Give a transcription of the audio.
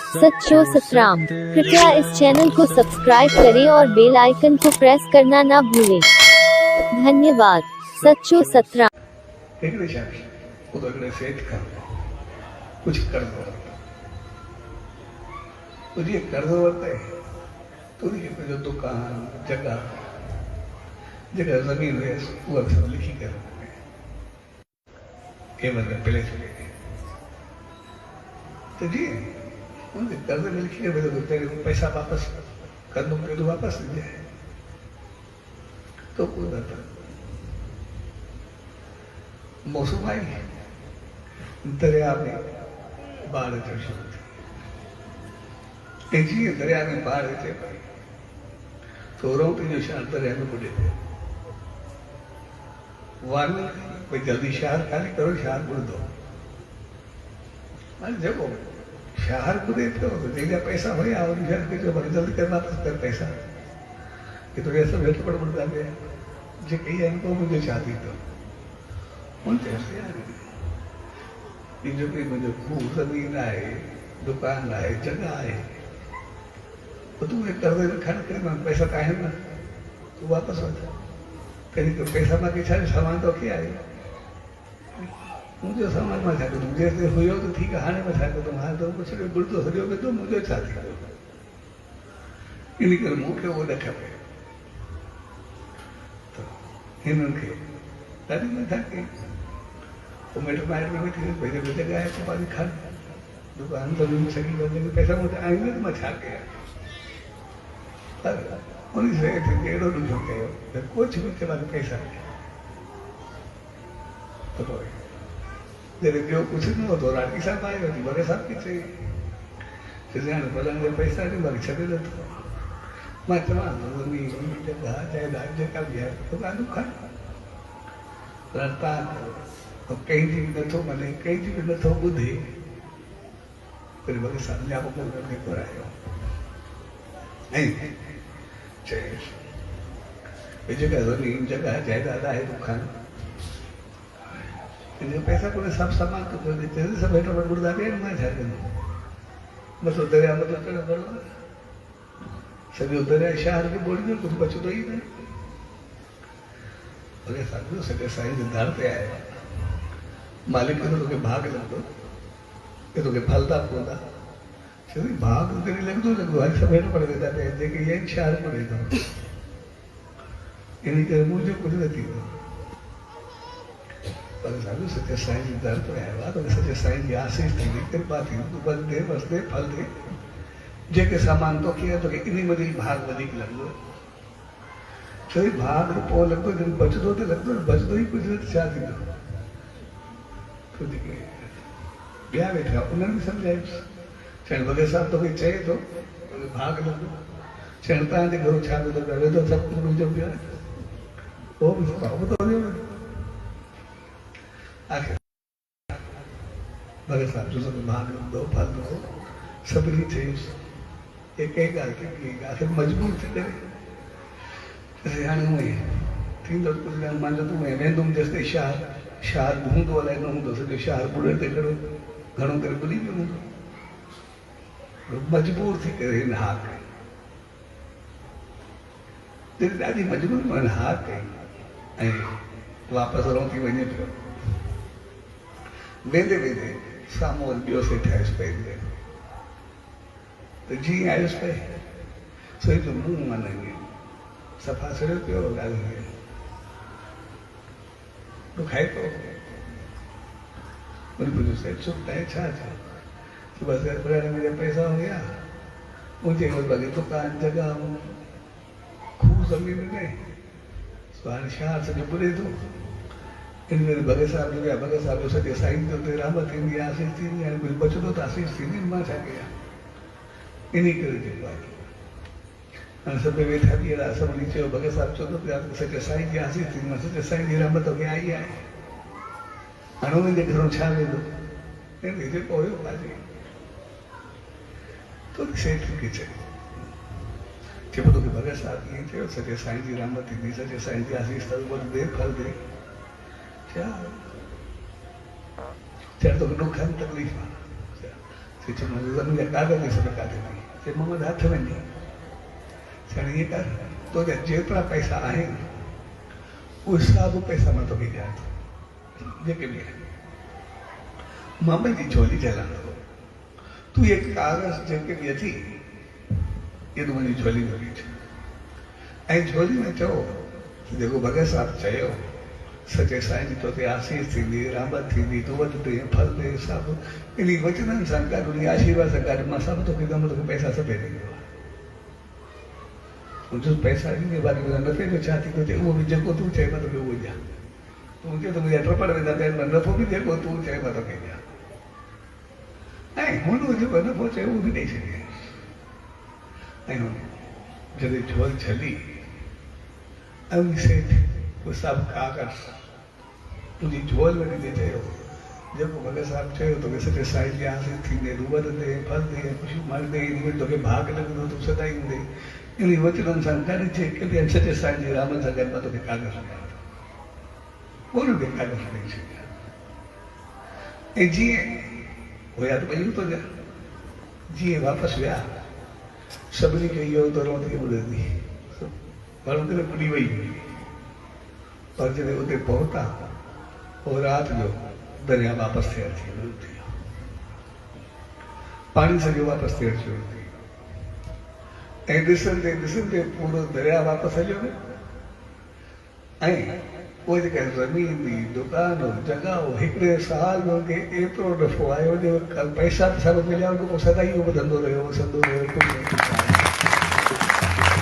सच्चो सतराम। कृपया इस चैनल को सब्सक्राइब करें और बेल आइकन को प्रेस करना ना भूलें। धन्यवाद। सच्चो सतराम। कुछ कर दो तुझे कर्ज होते तुझे जो दुकान जगह जगह जमीन है वो सब लिखी कर मतलब पहले चले गए तो जी उनके कर्ज में लिखी कर तो तेरे को पैसा वापस कर दो तो वापस दे जाए तो कोई बात मौसम आई दरिया में बाढ़ शुरू थी जी दरिया में बाढ़ थे तो रोटी जो शहर दरिया में बुढ़े थे वाली कोई जल्दी शहर खाली करो शहर बुढ़ दो जब शहर बुढ़े थे तो जगह पैसा हो या और शहर के जो बड़ी जल्दी करना पड़ता पैसा ये तो ऐसा भेट पड़ बढ़ जाते हैं जो कही इनको मुझे चाहती तो उन कैसे जो मुझे खूब जमीन आए दुकान आए जगह आए तो तू एक कर्ज में खर्च कर पैसा का है ना तू वापस हो जा कहीं तो पैसा में किसी सामान तो क्या है मुझे सामान में था तुम जैसे हुई हो तो ठीक है हाने में था तुम्हारे तो कुछ गुड़ तो हरियो में तो मुझे चाहती हो इन्हीं कर मुंह के वो रखा पे तो इनके दादी में था कि वो मेट्रो माइट में बैठी पहले बेटे गए तो पानी खा दुकान जमीन सगी बंदे में पैसा मुझे आएंगे तो मैं छा गया उन्हीं से एड़ो ॾिठो कयो त कुझु बि के बाद पैसा तो जॾहिं ॿियो कुझु न हो तो राठी साहब आयो थी बड़े साहब की चई हाणे पलंग जा पैसा ॾियो बाक़ी छॾे नथो मां चवां थो ज़मीन जॻह जाइदाद जेका बि आहे दुकान खण पर तव्हां कंहिंजी बि नथो मञे कंहिंजी बि नथो ॿुधे वरी भले साहब जा मोकिल घुरायो ऐं जगह जमीन जगह जायदाद है दुकान पैसा को सब सामान तो सब हेठो बुढ़ा गए मैं छा बस दरिया में तो चढ़ बड़ो सॼो दरिया शहर के बोली में कुछ बचंदो ही नहीं अरे साधु सॼे साईं जे दर ते आया मालिक खे तोखे भाग लगंदो कि तोखे फलदा पवंदा भाग तेरी लगदो हर सब हेठो पड़ वेंदा पिया जेके ये शहर में रहंदा इन करे मुझे कुछ न थी पर साधु सच्चे साईं जी दर पे आया तो सच्चे साईं जी आशीष थी कृपा थी तू बस दे फल दे जेके सामान तो किया तो इन में भाग वधीक लगंदो छो भाग पो लगंदो जन बचदो तो लगंदो बचदो ही कुछ न छा थींदो तो जेके ॿिया वेठा उन्हनि बि सम्झायुसि चण वगे साहब तो चए तो भाग लगो चण तव्हांजे घरो छा थो करे तो सभु कुझु मुंहिंजो पियो आहे वो भी तो आखिर भगत साहब जो सब भाग दो फल दो सभिनी चयुसि एक एक ॻाल्हि आखिर मजबूर थी करे हाणे हूअं थींदो कुझु न मां तूं वेंदुमि जेसिताईं शहर हूंदो अलाए न हूंदो सॼो शहर बुढ़े ते घणो करे भुली वियो हूंदो मजबूर थी करे हिन हा कई जॾहिं ॾाढी मजबूर में हा कई ऐं वापसि रोटी वञे पियो वेंदे वेंदे साम्हूं ॿियो सेठ आयुसि पंहिंजे त जीअं आयुसि पए सो जो मुंहुं माना ईअं सफ़ा सड़ियो पियो ॻाल्हि ॾुखाए पियो वरी पुछियो सेठ चुप आहे छा थियो बस पुराने मेरे पैसा हो गया मुझे बाकी दुकान जगह खूब जमीन में शहर से बुरे तो इन मेरे भगत साहब जो गया भगत साहब जो सॼे साईं जो ते रहमत थींदी आशीष थींदी हाणे कुझु बचंदो त आशीष थींदी मां छा कयां इन करे जेको आहे हाणे सभु वेठा बि अहिड़ा सभिनी चयो भगत साहब चवंदो पिया सॼे साईं जी आशीष थींदी मां सॼे साईं जी रहमत खे आई आहे हाणे उन्हनि जे घरो छा वेंदो जेको हुयो पंहिंजे तो सेठ खे चए तो भगत साहब ईअं चयो सॼे साईं जी रहमत थींदी सॼे साईं जी आशीष त दे फल दे छा तोखे ॾुख आहे तकलीफ़ आहे ज़मीन जा कागज़ सभु काथे नहीं चए मोहम्मद हथ वञी चवण ईअं कर तुंहिंजा जेतिरा पैसा आहिनि उहे सभु पैसा मां तोखे ॾियां थो जेके बि आहिनि मां पंहिंजी झोली झलां थो तूं इहे कागज़ जेके बि अची इहे तूं मुंहिंजी झोली में विझ ऐं झोली में चओ जेको भगत साहिबु चयो सचे साईं जी तोते आसीस थींदी रहमत थींदी तूं वटि ते फल ॾे सभु इन वचननि सां गॾु उन आशीर्वाद सां गॾु मां सभु तोखे ॾींदुमि तोखे पैसा सभु ॾींदो मुंहिंजो पैसा ॾींदे बाक़ी नफ़े जो छा थींदो चए उहो बि जेको तूं चए मां तोखे उहो ॾियां तूं चए त मुंहिंजा टपड़ वेंदा पहिरियों नफ़ो बि जेको तूं चए मां तोखे ॾियां ऐं हुन जेको नफ़ो चए उहो बि ॾेई छॾियईं ऐं जॾहिं झोल छली ऐं सेठ उहे सभु कागज़ तुंहिंजी झोल में ॾिजे चयो जेको भगत साहिबु चयो तोखे सचे साईं जी आसीस थींदे रूबत ॾे फल ॾे ख़ुशियूं माल ॾे इन में तोखे भाग लॻंदो तूं सदाई हूंदे इन वचननि सां गॾु जेके सचे साईं जी रहमत सां गॾु मां तोखे कागज़ ॾियां थो उनखे कागज़ ॾेई छॾिया ऐं जीअं हुया त ॿई हुतो जीअं वापसि विया सभिनी खे इहो त रोती ॿुधंदी माण्हू करे ॿुधी वई हुई पर जॾहिं उते पहुता पोइ राति जो दरिया वापसि थियण थी वियो पाणी सॼो वापसि थियण शुरू थी ऐं ॾिसंदे ॾिसंदे पूरो दरिया वापसि हलियो वियो ऐं उहे जेका ज़मीन हुई दुकान हो जॻह हो हिकिड़े साल में उनखे एतिरो नफ़ो आयो जो पैसा बि सभु मिलिया उनखां पोइ सदा ई उहो ॿुधंदो रहियो